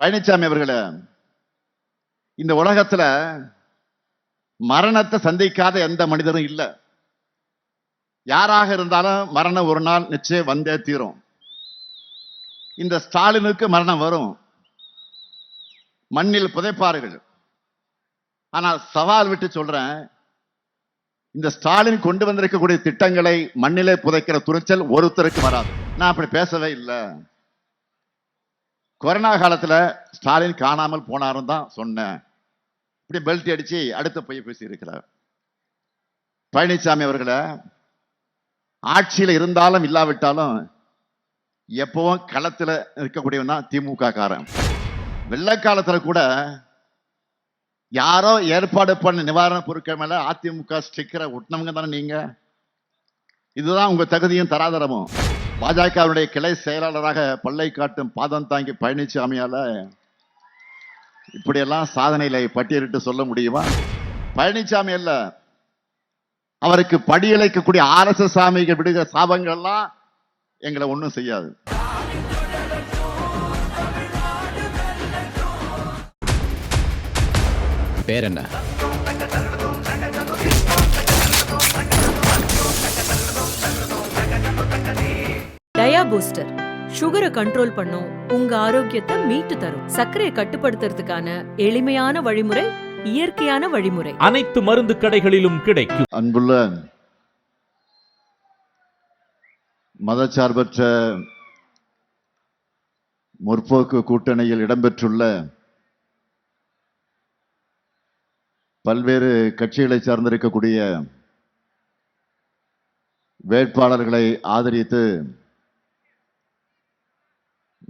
பழனிசாமி அவர்களே, இந்த உலகத்துல மரணத்தை சந்திக்காத எந்த மனிதரும் இல்ல. யாராக இருந்தாலும் மரணம் ஒரு நாள் நிச்சயம் வந்தே தீரும். இந்த ஸ்டாலினுக்கு மரணம் வரும், மண்ணில் புதைப்பார்கள். ஆனால் சவால் விட்டு சொல்றேன், இந்த ஸ்டாலின் கொண்டு வந்திருக்கக்கூடிய திட்டங்களை மண்ணிலே புதைக்கிற துணிச்சல் ஒருத்தருக்கு வராது. நான் அப்படி பேசவே இல்லை. கொரோனா காலத்துல ஸ்டாலின் காணாமல் போனாரும் தான் சொன்னேன். இப்படி பெல்ட் அடிச்சு அடுத்த போய் பேசி இருக்கிறார். பழனிசாமி அவர்களை ஆட்சியில் இருந்தாலும் இல்லாவிட்டாலும் எப்பவும் களத்துல இருக்கக்கூடியவன் தான் திமுக காரன். வெள்ள காலத்துல கூட யாரோ ஏற்பாடு பண்ண நிவாரண பொருட்கள் மேல அதிமுக ஸ்டிக்கரை ஒட்டினவங்க தானே நீங்க. இதுதான் உங்க தகுதியும் தராதரமும். பாஜகவுடைய கிளை செயலாளராக பல்லை காட்டும் பாதம் தாங்கி பழனிசாமியால இப்படியெல்லாம் சாதனையில பட்டியலிட்டு சொல்ல முடியுமா? பழனிசாமி அல்ல, அவருக்கு படியழைக்கக்கூடிய RSS சாமிகள் விடுகிற சாபங்கள்லாம் எங்களை ஒண்ணும் செய்யாது. பேர் என்ன? டயா பூஸ்டர் சுகரை கண்ட்ரோல் பண்ணும், உங்க ஆரோக்கியத்தை மீட்டு தரும். சர்க்கரையை கட்டுப்படுத்துறதுக்கான எளிமையான வழிமுறை, இயற்கையான வழிமுறை. அனைத்து மருந்து கடைகளிலும் கிடைக்கும். அன்புள்ள மதச்சார்பற்ற முற்போக்கு கூட்டணியில் இடம்பெற்றுள்ள பல்வேறு கட்சிகளை சார்ந்திருக்கக்கூடிய வேட்பாளர்களை ஆதரித்து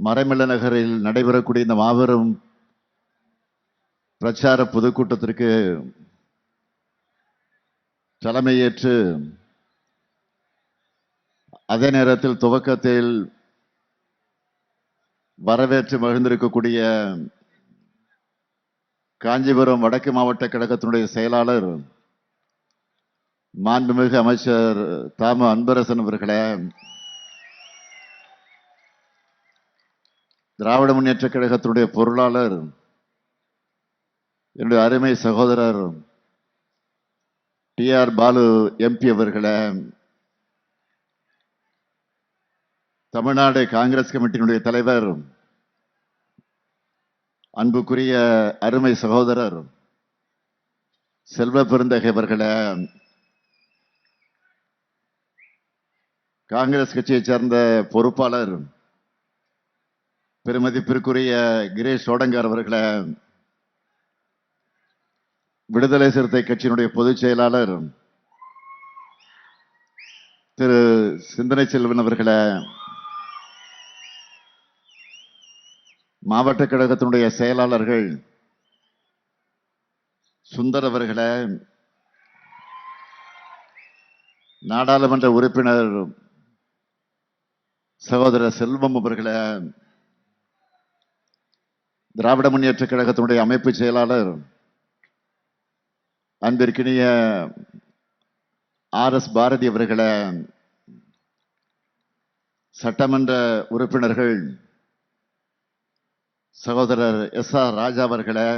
மறைமலை நகரில் நடைபெறக்கூடிய இந்த மாபெரும் பிரச்சார பொதுக்கூட்டத்திற்கு தலைமையேற்று அதே நேரத்தில் துவக்கத்தில் வரவேற்று மகிழ்ந்திருக்கக்கூடிய காஞ்சிபுரம் வடக்கு மாவட்ட கழகத்தினுடைய செயலாளர் மாண்புமிகு அமைச்சர் தாமு அன்பரசன் அவர்களே, திராவிட முன்னேற்ற கழகத்தினுடைய பொருளாளர் என்னுடைய அருமை சகோதரர் TR பாலு MP அவர்களே, தமிழ்நாடு காங்கிரஸ் கமிட்டியினுடைய தலைவர் அன்புக்குரிய அருமை சகோதரர் செல்வ பெருந்தகை அவர்களே, காங்கிரஸ் கட்சியை சேர்ந்த பொறுப்பாளர் பெருமதிப்பிற்குரிய கிரீஷ் சோடங்கர் அவர்களே, விடுதலை சிறுத்தை கட்சியினுடைய பொதுச் செயலாளர் திரு சிந்தனை செல்வன் அவர்களே, மாவட்ட கழகத்தினுடைய செயலாளர்கள் சுந்தர் அவர்களே, நாடாளுமன்ற உறுப்பினர் சகோதரர் செல்வம் அவர்களே, திராவிட முன்னேற்ற கழகத்தினுடைய அமைப்பு செயலாளர் அன்பிற்கினிய RS பாரதி அவர்களே, சட்டமன்ற உறுப்பினர்கள் சகோதரர் SR ராஜா அவர்களே,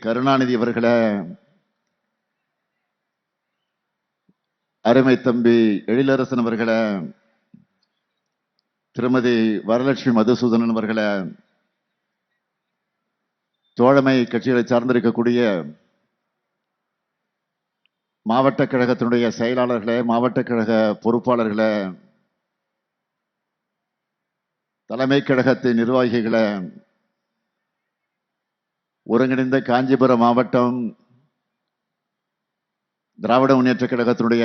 கருணாநிதி அவர்களே, அருமை தம்பி எழிலரசன் அவர்களே, திருமதி வரலட்சுமி மதுசூதனன் அவர்களே, தோழமை கட்சிகளை சார்ந்திருக்கக்கூடிய மாவட்ட கழகத்தினுடைய செயலாளர்களே, மாவட்ட கழக பொறுப்பாளர்களே, தலைமை கழகத்தின் நிர்வாகிகளே, ஒருங்கிணைந்த காஞ்சிபுரம் மாவட்டம் திராவிட முன்னேற்ற கழகத்தினுடைய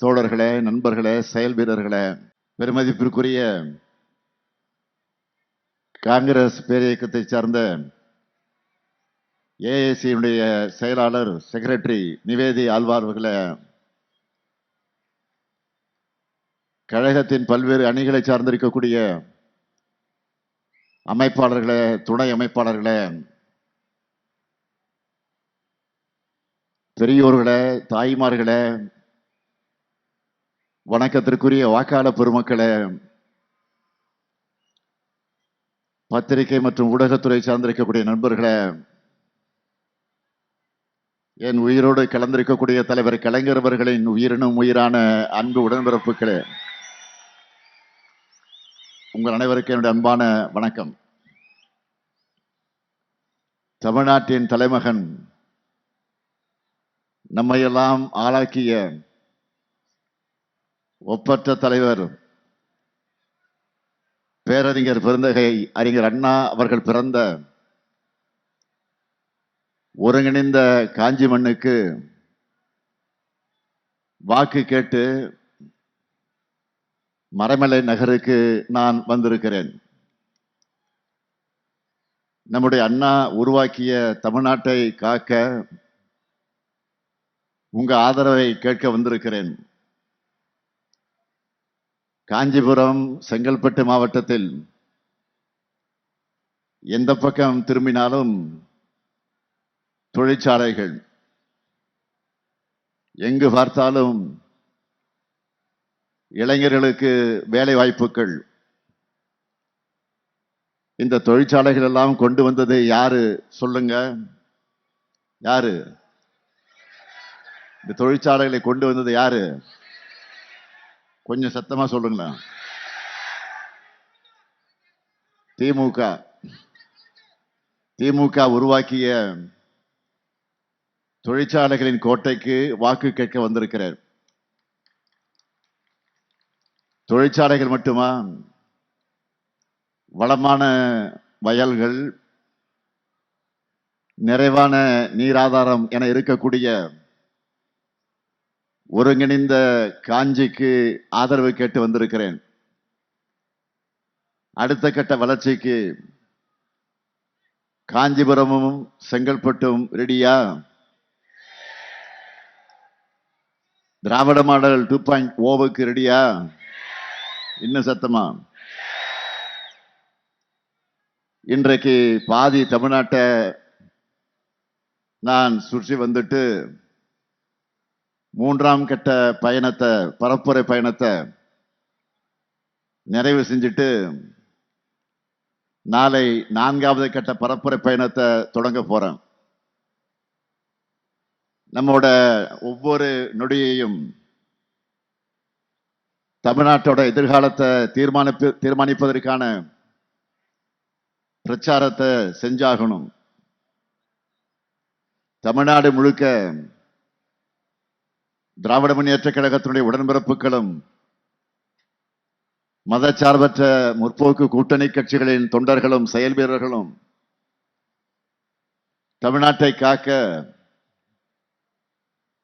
தோழர்களே, நண்பர்களே, செயல் வீரர்களே, பெருமதிப்பிற்குரிய காங்கிரஸ் பேரியக்கத்தை சார்ந்த AAC-னுடைய செயலாளர் செக்ரட்டரி நிவேதி ஆழ்வார் அவர்களே, கழகத்தின் பல்வேறு அணிகளை சார்ந்திருக்கக்கூடிய அமைப்பாளர்களே, துணை அமைப்பாளர்களே, பெரியோர்களே, தாய்மார்களே, வணக்கத்திற்குரிய வாக்காளர் பெருமக்களே, பத்திரிகை மற்றும் ஊடகத்துறை சார்ந்திருக்கக்கூடிய நண்பர்களே, என் உயிரோடு கலந்திருக்கக்கூடிய தலைவர் கலைஞர் அவர்களின் உயிரினும் உயிரான அன்பு உடன்பிறப்புகளே, உங்கள் அனைவருக்கும் என்னுடைய அன்பான வணக்கம். தமிழ்நாட்டின் தலைமகன், நம்மையெல்லாம் ஆளாக்கிய ஒப்பற்ற தலைவர் பேரறிஞர் பெருந்தகை அறிஞர் அண்ணா அவர்கள் பிறந்த ஒருங்கிணைந்த காஞ்சி மண்ணுக்கு வாக்கு கேட்டு மறைமலை நகருக்கு நான் வந்திருக்கிறேன். நம்முடைய அண்ணா உருவாக்கிய தமிழ்நாட்டை காக்க உங்க ஆதரவை கேட்க வந்திருக்கிறேன். காஞ்சிபுரம், செங்கல்பட்டு மாவட்டத்தில் எந்த பக்கம் திரும்பினாலும் தொழிற்சாலைகள், எங்கு பார்த்தாலும் இளைஞர்களுக்கு வேலை வாய்ப்புகள். இந்த தொழிற்சாலைகள் எல்லாம் கொண்டு வந்தது யாரு சொல்லுங்க? யாரு? இந்த தொழிற்சாலைகளை கொண்டு வந்தது யாரு? கொஞ்சம் சத்தமா சொல்லுங்களேன். திமுக. திமுக உருவாக்கிய தொழிற்சாலைகளின் கோட்டைக்கு வாக்கு கேட்க வந்திருக்கிறேன். தொழிற்சாலைகள் மட்டுமா, வளமான வயல்கள், நிறைவான நீராதாரம் என இருக்கக்கூடிய ஒருங்கிணைந்த காஞ்சிக்கு ஆதரவு கேட்டு வந்திருக்கிறேன். அடுத்த கட்ட வளர்ச்சிக்கு காஞ்சிபுரமும் செங்கல்பட்டும் ரெடியா? திராவிட மாடல் 2.0க்கு ரெடியா? இன்னும் சத்தமா. இன்றைக்கு பாதி தமிழ்நாட்டை நான் சுற்றி வந்துட்டு மூன்றாம் கட்ட பயணத்தை, பரப்புரை பயணத்தை நிறைவு செஞ்சுட்டு நாளை 4வது கட்ட பரப்புரை பயணத்தை தொடங்க போறேன். நம்மோட ஒவ்வொரு நொடியையும் தமிழ்நாட்டோட எதிர்காலத்தை தீர்மானிப்பதற்கான பிரச்சாரத்தை செஞ்சாகணும். தமிழ்நாடு முழுக்க திராவிட முன்னேற்ற கழகத்தினுடைய உடன்பிறப்புகளும் மதச்சார்பற்ற முற்போக்கு கூட்டணி கட்சிகளின் தொண்டர்களும் செயல் வீரர்களும் தமிழ்நாட்டை காக்க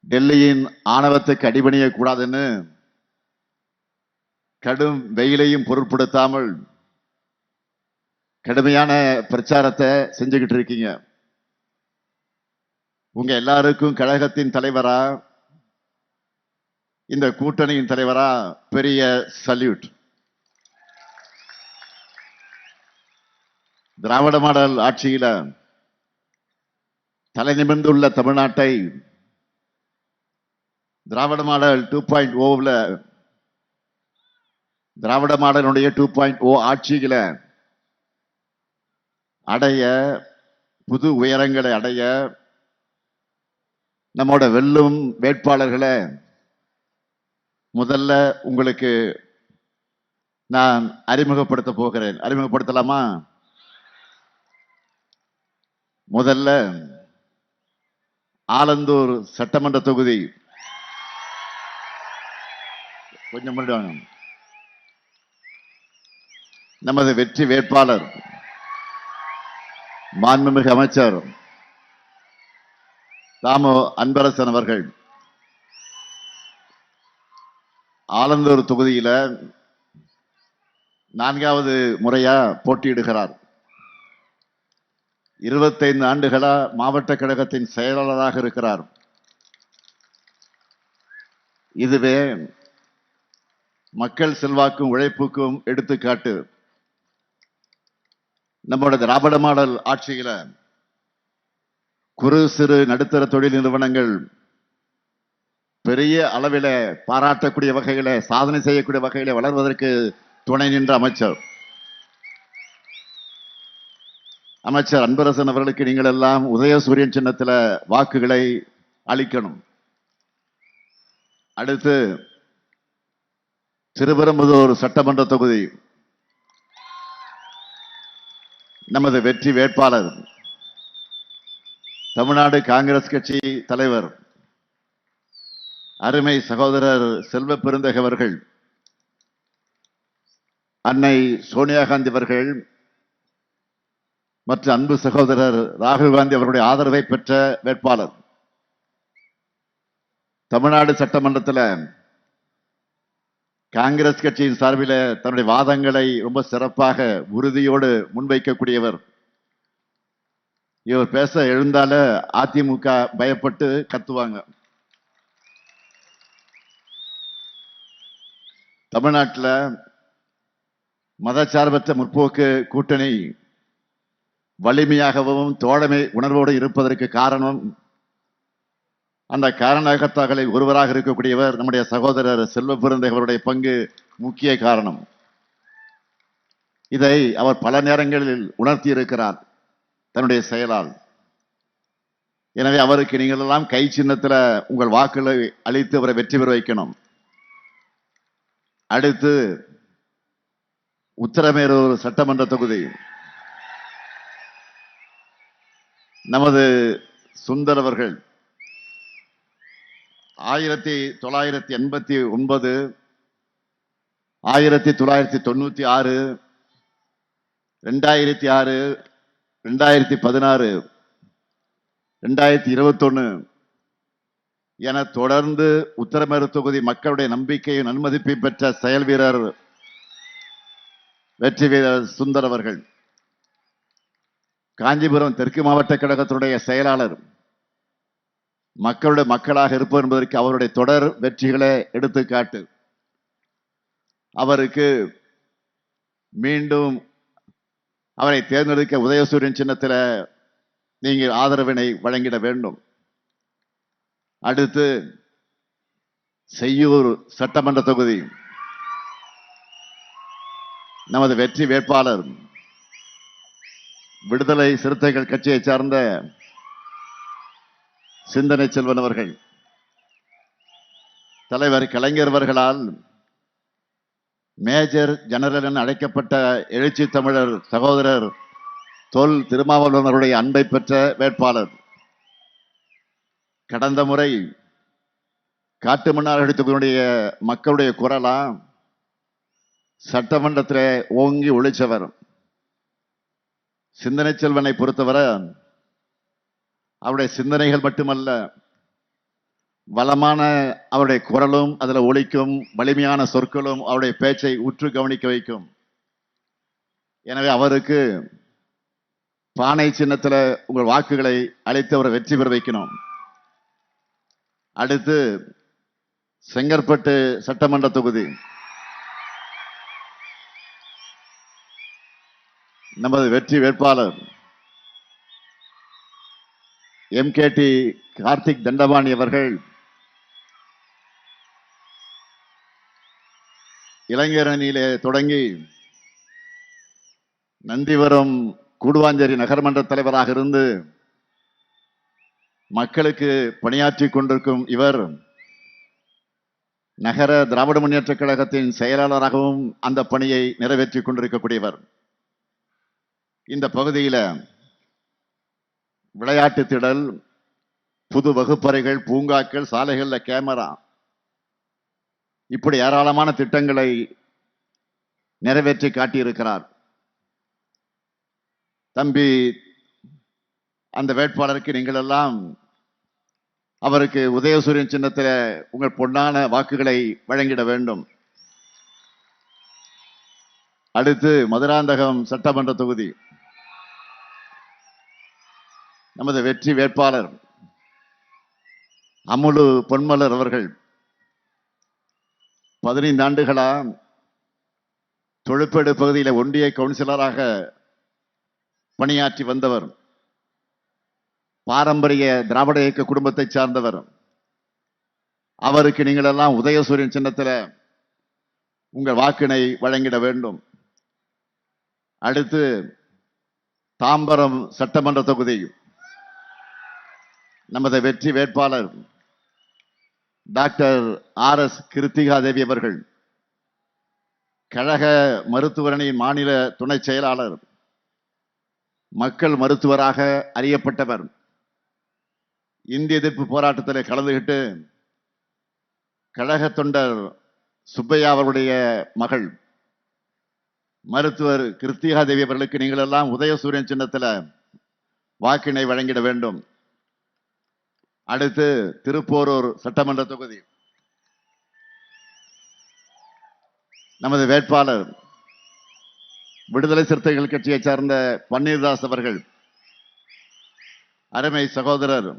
டெல்லியின் ஆணவத்துக்கு அடிபணிய கூடாதுன்னு கடும் வெயிலையும் பொருட்படுத்தாமல் கடுமையான பிரச்சாரத்தை செஞ்சுக்கிட்டு இருக்கீங்க. உங்க எல்லாருக்கும் கழகத்தின் தலைவரா, இந்த கூட்டணியின் தலைவரா பெரிய சல்யூட். திராவிட மாடல் ஆட்சியில தலை நிமிர்ந்துள்ள தமிழ்நாட்டை திராவிட மாடல் 2.0ல, திராவிட மாடலுடைய 2.0 ஆட்சியில அடைய, புது உயரங்களை அடைய நம்மோட வெல்லும் வேட்பாளர்களை முதல்ல உங்களுக்கு நான் அறிமுகப்படுத்த போகிறேன். அறிமுகப்படுத்தலாமா? முதல்ல ஆலந்தூர் சட்டமன்ற தொகுதி, கொஞ்சம் முன்னாடி நமது வெற்றி வேட்பாளர் மாண்புமிகு அமைச்சர் தாமோ அன்பரசன் அவர்கள் ஆலந்தூர் தொகுதியில 4வது முறையா போட்டியிடுகிறார். 25 ஆண்டுகளா மாவட்ட கழகத்தின் செயலாளராக இருக்கிறார். இதுவே மக்கள் செல்வாக்கும் உழைப்புக்கும் எடுத்துக்காட்டு. நம்மளோட திராவிட மாடல் ஆட்சியில குறு சிறு நடுத்தர தொழில் நிறுவனங்கள் பெரிய அளவில பாராட்டக்கூடிய வகையில, சாதனை செய்யக்கூடிய வகையில வளர்வதற்கு துணை நின்ற அமைச்சர். அமைச்சர் அன்பரசன் அவர்களுக்கு நீங்கள் எல்லாம் உதயசூரியன் சின்னத்தில் வாக்குகளை அளிக்கணும். அடுத்து திருப்பெரும்புதூர் சட்டமன்ற தொகுதி நமது வெற்றி வேட்பாளர் தமிழ்நாடு காங்கிரஸ் கட்சி தலைவர் அருமை சகோதரர் செல்வ பெருந்தகை அவர்கள், அன்னை சோனியா காந்தி அவர்கள் மற்றும் அன்பு சகோதரர் ராகுல் காந்தி அவருடைய ஆதரவை பெற்ற வேட்பாளர். தமிழ்நாடு சட்டமன்றத்தில் காங்கிரஸ் கட்சியின் சார்பில் தன்னுடைய வாதங்களை ரொம்ப சிறப்பாக உறுதியோடு முன்வைக்கக்கூடியவர். இவர் பேச எழுந்தால அதிமுக பயப்பட்டு கத்துவாங்க. தமிழ்நாட்டில் மதச்சார்பற்ற முற்போக்கு கூட்டணி வலிமையாகவும் தோழமை உணர்வோடு இருப்பதற்கு காரணம், அந்த காரணகர்த்தாக்களில் ஒருவராக இருக்கக்கூடியவர் நம்முடைய சகோதரர் செல்வ பெருந்தகை அவருடைய பங்கு முக்கிய காரணம். இதை அவர் பல நேரங்களில் உணர்த்தி இருக்கிறார் தன்னுடைய செயலால். எனவே அவருக்கு நீங்கள் எல்லாம் கை சின்னத்தில் உங்கள் வாக்குகளை அளித்து அவரை வெற்றி பெற வைக்கணும். அடுத்து உத்தரமேரூர் சட்டமன்ற தொகுதி நமது சுந்தர் அவர்கள் 1989, 1996, 2006, 2016, 2021 என தொடர்ந்து உத்தரமேரூர் தொகுதி மக்களுடைய நம்பிக்கையும் நன்மதிப்பையும் பெற்ற செயல் வீரர் வெற்றி வீரர் சுந்தர் அவர்கள். காஞ்சிபுரம் தெற்கு மாவட்ட கழகத்தினுடைய செயலாளர், மக்களுடைய மக்களாக இருப்பவர் என்பதற்கு அவருடைய தொடர் வெற்றிகளை எடுத்துக்காட்டு. அவருக்கு மீண்டும் அவரை தேர்ந்தெடுக்க உதயசூரியன் சின்னத்தில் நீங்கள் ஆதரவினை வழங்கிட வேண்டும். அடுத்து செய்யூர் சட்டமன்ற தொகுதி நமது வெற்றி வேட்பாளர் விடுதலை சிறுத்தைகள் கட்சியை சார்ந்த சிந்தனை செல்வன் அவர்கள். தலைவர் கலைஞர் அவர்களால் மேஜர் ஜெனரல் என அழைக்கப்பட்ட எழுச்சி தமிழர் சகோதரர் தொல் திருமாவளவனுடைய அன்பை பெற்ற வேட்பாளர். கடந்த முறை காட்டுமன்னார் தொகுதியினுடைய மக்களுடைய குரலா சட்டமன்றத்தில் ஓங்கி ஒழிச்சவர். சிந்தனை செல்வனை பொறுத்தவரை அவருடைய சிந்தனைகள் மட்டுமல்ல, வளமான அவருடைய குரலும் அதில் ஒலிக்கும், வலிமையான சொற்களும் அவருடைய பேச்சை உற்று கவனிக்க வைக்கும். எனவே அவருக்கு பானை சின்னத்தில் உங்கள் வாக்குகளை அளித்து அவரை வெற்றி பெற வைக்கணும். அடுத்து செங்கற்பட்டு சட்டமன்ற தொகுதி நமது வெற்றி வேட்பாளர் MKT கார்த்திக் தண்டபாணி அவர்கள் இளைஞரணியிலே தொடங்கி நந்திவரம் கூடுவாஞ்சேரி நகர்மன்ற தலைவராக இருந்து மக்களுக்கு பணியாற்றி கொண்டிருக்கும் இவர் நகர திராவிட முன்னேற்ற கழகத்தின் செயலாளராகவும் அந்த பணியை நிறைவேற்றி கொண்டிருக்கக்கூடியவர். இந்த பகுதியில் விளையாட்டு திடல், புது வகுப்பறைகள், பூங்காக்கள், சாலைகளில் கேமரா, இப்படி ஏராளமான திட்டங்களை நிறைவேற்றி காட்டியிருக்கிறார். தம்பி, அந்த வேட்பாளருக்கு நீங்கள் எல்லாம் அவருக்கு உதயசூரியன் சின்னத்தில் உங்கள் பொன்னான வாக்குகளை வழங்கிட வேண்டும். அடுத்து மதுராந்தகம் சட்டமன்ற தொகுதி நமது வெற்றி வேட்பாளர் அமுலு பொன்மலர் அவர்கள் 15 ஆண்டுகளா தொழுப்பேடு பகுதியில் ஒன்றிய கவுன்சிலராக பணியாற்றி வந்தவர். பாரம்பரிய திராவிட இயக்க குடும்பத்தை சார்ந்தவர். அவருக்கு நீங்கள் எல்லாம் உதயசூரியன் சின்னத்தில் உங்கள் வாக்கினை வழங்கிட வேண்டும். அடுத்து தாம்பரம் சட்டமன்ற தொகுதி நமது வெற்றி வேட்பாளர் டாக்டர் RS கிருத்திகா தேவி அவர்கள், கழக மருத்துவரணியின் மாநில துணை செயலாளர், மக்கள் மருத்துவராக அறியப்பட்டவர், இந்திய எதிர்ப்பு போராட்டத்தில் கலந்துகிட்டு கழக தொண்டர் சுப்பையா அவருடைய மகள் மருத்துவர் கிருத்திகா தேவி அவர்களுக்கு நீங்கள் எல்லாம் உதயசூரியன் சின்னத்தில் வாக்கினை வழங்கிட வேண்டும். அடுத்து திருப்போரூர் சட்டமன்ற தொகுதி நமது வேட்பாளர் விடுதலை சிறுத்தைகள் கட்சியை சார்ந்த பன்னீர்தாஸ் அவர்கள், அருமை சகோதரர்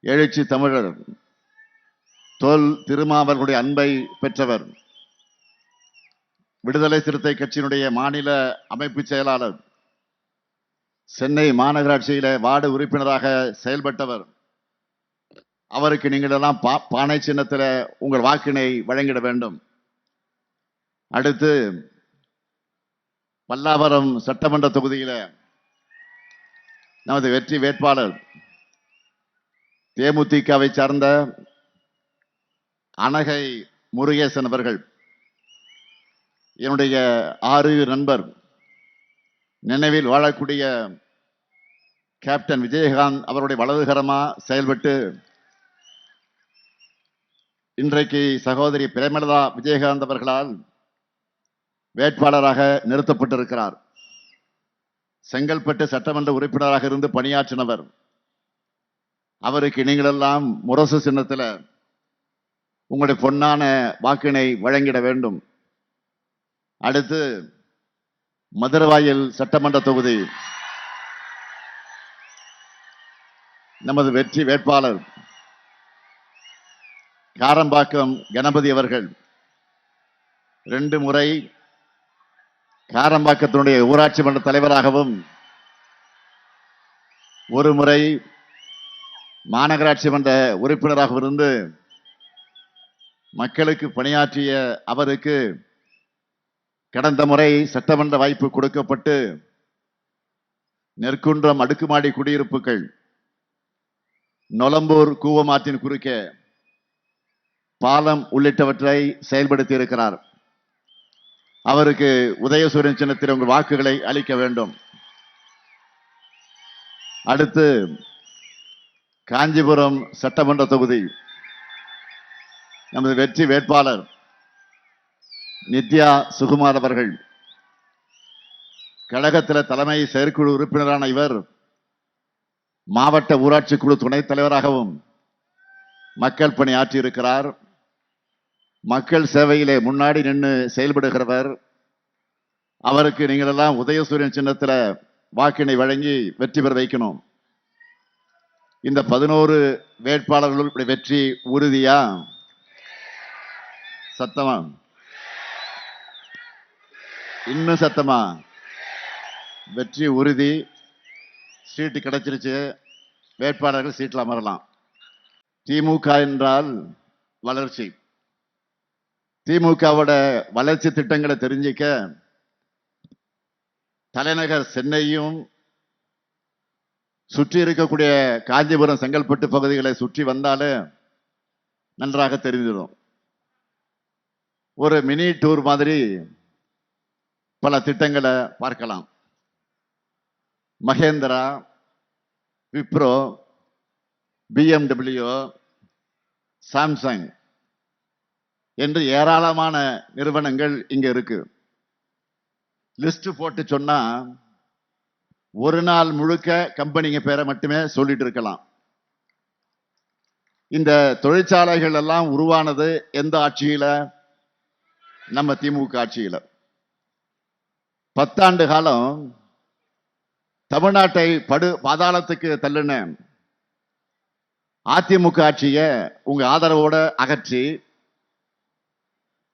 எழுச்சி தமிழர் தொல் திருமாவர்களுடைய அன்பை பெற்றவர், விடுதலை சிறுத்தை கட்சியினுடைய மாநில அமைப்பு செயலாளர், சென்னை மாநகராட்சியில வார்டு உறுப்பினராக செயல்பட்டவர். அவருக்கு நீங்கள் எல்லாம் பானை சின்னத்தில் உங்கள் வாக்கினை வழங்கிட வேண்டும். அடுத்து பல்லாவரம் சட்டமன்ற தொகுதியில நமது வெற்றி வேட்பாளர் தேமுதிகவை சார்ந்த அனகை முருகேசன் அவர்கள், என்னுடைய ஆறு நண்பர், நினைவில் வாழக்கூடிய கேப்டன் விஜயகாந்த் அவருடைய வலதுகரமா செயல்பட்டு இன்றைக்கு சகோதரி பிரேமலதா விஜயகாந்த் அவர்களால் வேட்பாளராக நிறுத்தப்பட்டிருக்கிறார். செங்கல்பட்டு சட்டமன்ற உறுப்பினராக இருந்து பணியாற்றினவர். அவருக்கு நீங்களெல்லாம் முரசு சின்னத்தில் உங்களுடைய பொன்னான வாக்கினை வழங்கிட வேண்டும். அடுத்து மதுரவாயல் சட்டமன்ற தொகுதி நமது வெற்றி வேட்பாளர் காரம்பாக்கம் கணபதி அவர்கள் 2 முறை காரம்பாக்கத்தினுடைய ஊராட்சி மன்ற தலைவராகவும் 1 முறை மாநகராட்சி மன்ற உறுப்பினராக இருந்து மக்களுக்கு பணியாற்றிய அவருக்கு கடந்த முறை சட்டமன்ற வாய்ப்பு கொடுக்கப்பட்டு நெற்குன்றம் அடுக்குமாடி குடியிருப்புகள், நொலம்பூர் கூவமாற்றின் குறுக்கே பாலம் உள்ளிட்டவற்றை செயல்படுத்தி இருக்கிறார். அவருக்கு உதயசூரியன் சின்னத்தில் உங்கள் வாக்குகளை அளிக்க வேண்டும். அடுத்து காஞ்சிபுரம் சட்டமன்ற தொகுதி நமது வெற்றி வேட்பாளர் நித்யா சுகுமார் அவர்கள், கழகத்தில் தலைமை செயற்குழு உறுப்பினரான இவர் மாவட்ட ஊராட்சி குழு துணைத் தலைவராகவும் மக்கள் பணி ஆற்றியிருக்கிறார். மக்கள் சேவையிலே முன்னாடி நின்று செயல்படுகிறவர். அவருக்கு நீங்கள் எல்லாம் உதயசூரியன் சின்னத்தில் வாக்கினை வழங்கி வெற்றி பெற வைக்கணும். இந்த 11 வேட்பாளர்களுடைய வெற்றி உறுதியா? சத்தமா? இன்னும் சத்தமா? வெற்றி உறுதி. சீட்டு கிடைச்சிருச்சு. வேட்பாளர்கள் சீட்டில் அமரலாம். திமுக என்றால் வளர்ச்சி. திமுகவோட வளர்ச்சி திட்டங்களை தெரிஞ்சிக்க தலைநகர் சென்னையும் சுற்றி இருக்கக்கூடிய காஞ்சிபுரம் செங்கல்பட்டு பகுதிகளை சுற்றி வந்தாலே நன்றாக தெரிஞ்சிடும். ஒரு மினி டூர் மாதிரி பல திட்டங்களை பார்க்கலாம். மகேந்திரா, விப்ரோ, BMW, சாம்சங் என்று ஏராளமான நிறுவனங்கள் இங்க இருக்கு. லிஸ்ட் போட்டு சொன்னா ஒரு நாள் முழுக்க கம்பெனிங்க பேரை மட்டுமே சொல்லிட்டு இருக்கலாம். இந்த தொழிற்சாலைகள் எல்லாம் உருவானது எந்த ஆட்சியில? நம்ம திமுக ஆட்சியில. 10 ஆண்டு காலம் தமிழ்நாட்டை படு பாதாளத்துக்கு தள்ளுன அதிமுக ஆட்சியை உங்க ஆதரவோட அகற்றி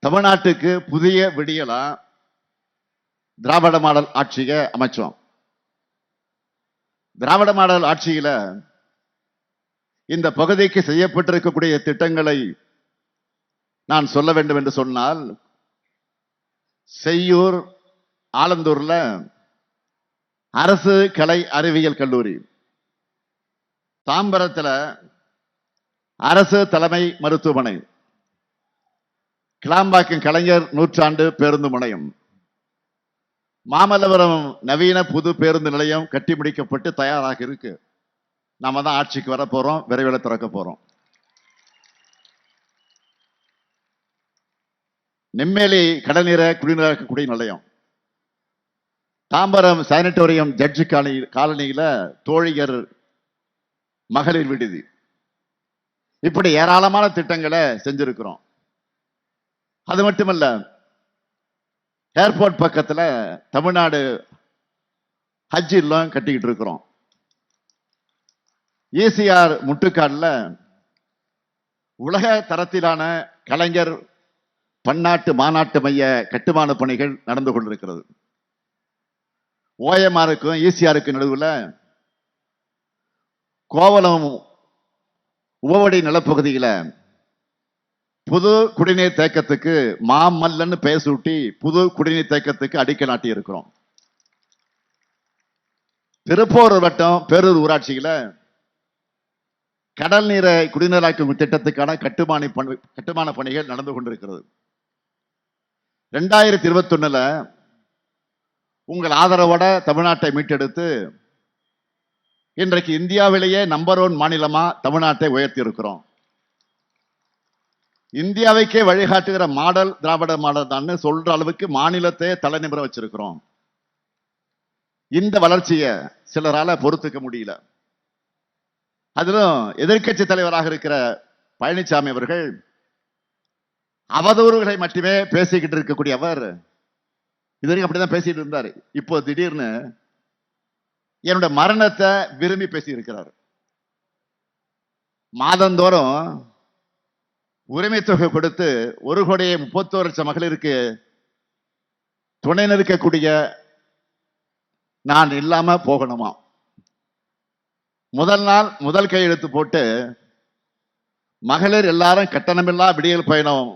தமிழ்நாட்டுக்கு புதிய விடியலா திராவிட மாடல் ஆட்சியை அமைச்சோம். திராவிட மாடல் ஆட்சியில இந்த பகுதிக்கு செய்யப்பட்டிருக்கக்கூடிய திட்டங்களை நான் சொல்ல வேண்டும் என்று சொன்னால், செய்யூர் ஆலந்தூர்ல அரசு கலை அறிவியல் கல்லூரி, தாம்பரத்தில் அரசு தலைமை மருத்துவமனை, கிளாம்பாக்கம் கலைஞர் நூற்றாண்டு பேருந்து முனையம், மாமல்லபுரம் நவீன புது பேருந்து நிலையம் கட்டி முடிக்கப்பட்டு தயாராக இருக்கு. நாம தான் ஆட்சிக்கு வர போறோம், விரைவில் திறக்க போறோம். நெம்மேலி கடல்நீர குடிநீராக்க நிலையம், தாம்பரம் சானிட்டோரியம் ஜட்ஜு காலனியில தோழியர் மகளிர் விடுதி, இப்படி ஏராளமான திட்டங்களை செஞ்சிருக்கிறோம். அது மட்டுமல்ல, ஏர்போர்ட் பக்கத்துல தமிழ்நாடு ஹஜ் இல்லம் கட்டிக்கிட்டு இருக்கிறோம். ECR முட்டுக்காடுல உலக தரத்திலான கலைஞர் பன்னாட்டு மாநாட்டு மைய கட்டுமான பணிகள் நடந்து கொண்டிருக்கிறது. OMRக்கும் ECRக்கும் நடுவில் கோவளம் உவவடி நிலப்பகுதியில புது குடிநீர் தேக்கத்துக்கு மாமல்லன்னு பெயர் சூட்டி புது குடிநீர் தேக்கத்துக்கு அடிக்கல் நாட்டி இருக்கிறோம். திருப்பூர் வட்டம் பேரூர் ஊராட்சியில கடல் நீரை குடிநீராக்கும் திட்டத்துக்கான கட்டுமான பணிகள் நடந்து கொண்டிருக்கிறது. 2021 உங்கள் ஆதரவோட தமிழ்நாட்டை மீட்டெடுத்து இன்றைக்கு இந்தியாவிலேயே நம்பர் 1 மாநிலமா தமிழ்நாட்டை உயர்த்தி இருக்கிறோம். இந்தியாவைக்கே வழிகாட்டுகிற மாடல் திராவிட மாடல் தான் சொல்ற அளவுக்கு மாநிலத்தை தலைநிமிர வச்சிருக்கிறோம். இந்த வளர்ச்சியை சிலரால பொறுத்துக்க முடியல. அதிலும் எதிர்க்கட்சி தலைவராக இருக்கிற பழனிசாமி அவர்கள் அவதூறுகளை மட்டுமே பேசிக்கிட்டு இருக்கக்கூடிய அவர் இதுவரைக்கும் அப்படிதான் பேசிட்டு இருந்தாரு. இப்போ திடீர்னு என்னுடைய மரணத்தை விரும்பி பேசி இருக்கிறார். மாதந்தோறும் உரிமை தொகை கொடுத்து 1,31,00,000 மகளிருக்கு துணை நிற்கக்கூடிய நான் இல்லாம போகணுமா? முதல் நாள் முதல் கையெழுத்து போட்டு மகளிர் எல்லாரும் கட்டணமில்லா விடியல் பயணம்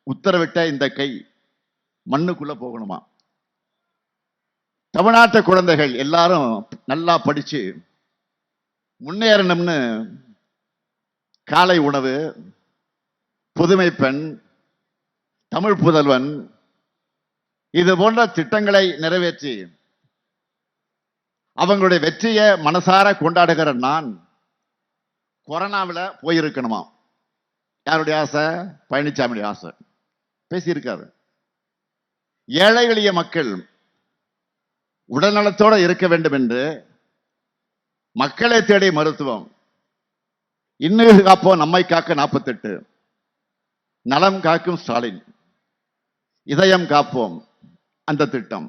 உத்தரவிட்ட இந்த கை மண்ணுக்குள்ள போகணுமா? தமிழ்நாட்டு குழந்தைகள் எல்லாரும் நல்லா படிச்சு முன்னேறணும்னு காலை உணவு, புதுமை பெண், தமிழ் புதல்வன் இது போன்ற திட்டங்களை நிறைவேற்றி அவங்களுடைய வெற்றியை மனசார கொண்டாடுகிற நான் கொரோனாவில் போயிருக்கணுமா? யாருடைய ஆசை? பழனிசாமியுடைய ஆசை. பேசியிருக்காரு. ஏழை எளிய மக்கள் உடல்நலத்தோடு இருக்க வேண்டும் என்று மக்களை தேடி மருத்துவம், இன்னுயிர் காப்போம் நம்மை காக்க 48, நலம் காக்கும் ஸ்டாலின், இதயம் காப்போம் அந்த திட்டம்,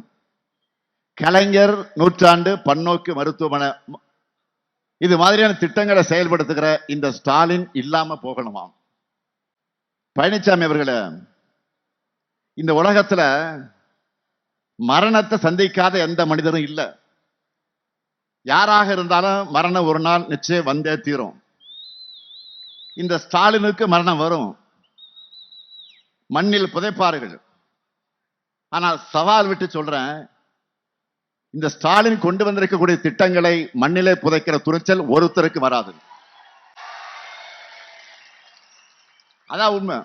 கலைஞர் நூற்றாண்டு பன்னோக்கு மருத்துவமனை, இது மாதிரியான திட்டங்களை செயல்படுத்துகிற இந்த ஸ்டாலின் இல்லாம போகணுமாம். பழனிசாமி அவர்களே, இந்த உலகத்துல மரணத்தை சந்திக்காத எந்த மனிதரும் இல்லை. யாராக இருந்தாலும் மரணம் ஒரு நாள் நிச்சயம் வந்தே தீரும். இந்த ஸ்டாலினுக்கு மரணம் வரும், மண்ணில் புதைப்பார்கள். ஆனால் சவால் விட்டு சொல்றேன், இந்த ஸ்டாலின் கொண்டு வந்திருக்கக்கூடிய திட்டங்களை மண்ணிலே புதைக்கிற துணிச்சல் ஒருத்தருக்கு வராது. அதான் உண்மை.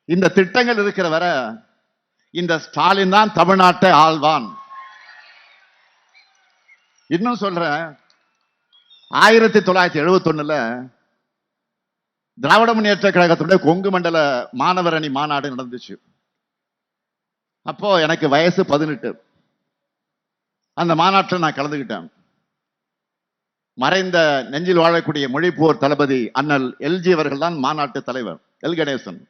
இந்த திட்டங்கள் இருக்கிற வரை இந்த ஸ்டாலின் தான் தமிழ்நாட்டை ஆள்வான். இன்னும் சொல்றேன், 1971 திராவிட முன்னேற்ற கழகத்துடைய கொங்கு மண்டல மாணவர் அணி மாநாடு நடந்துச்சு. அப்போ எனக்கு வயசு 18. அந்த மாநாட்டில் நான் கலந்துகிட்டேன். மறைந்த நெஞ்சில் வாழக்கூடிய மொழிப்போர் தளபதி அண்ணல் LG அவர்கள் தான் மாநாட்டு தலைவர், எல் கணேசன்.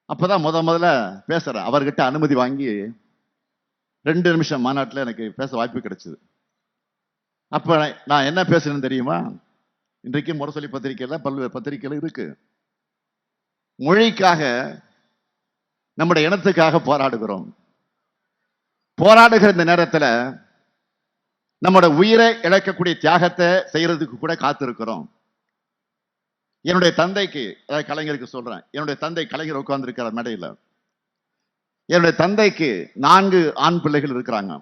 அப்பதான் முதல்ல பேசுறேன். அவர்கிட்ட அனுமதி வாங்கி 2 நிமிஷம் மாநாட்டில் எனக்கு பேச வாய்ப்பு கிடைச்சது. அப்ப நான் என்ன பேசுறேன்னு தெரியுமா? இன்றைக்கு முரசொலி பத்திரிகையில பல்வேறு பத்திரிகைகள் இருக்கு. மொழிக்காக, நம்முடைய இனத்துக்காக போராடுகிறோம். போராடுகிற இந்த நேரத்தில் நம்முடைய உயிரை இழக்கக்கூடிய தியாகத்தை செய்யறதுக்கு கூட காத்திருக்கிறோம். என்னுடைய தந்தைக்கு, அதாவது கலைஞருக்கு சொல்றேன், என்னுடைய தந்தை கலைஞர் உட்கார்ந்து இருக்கிற மேடையில் என்னுடைய தந்தைக்கு 4 ஆண் பிள்ளைகள் இருக்கிறாங்க.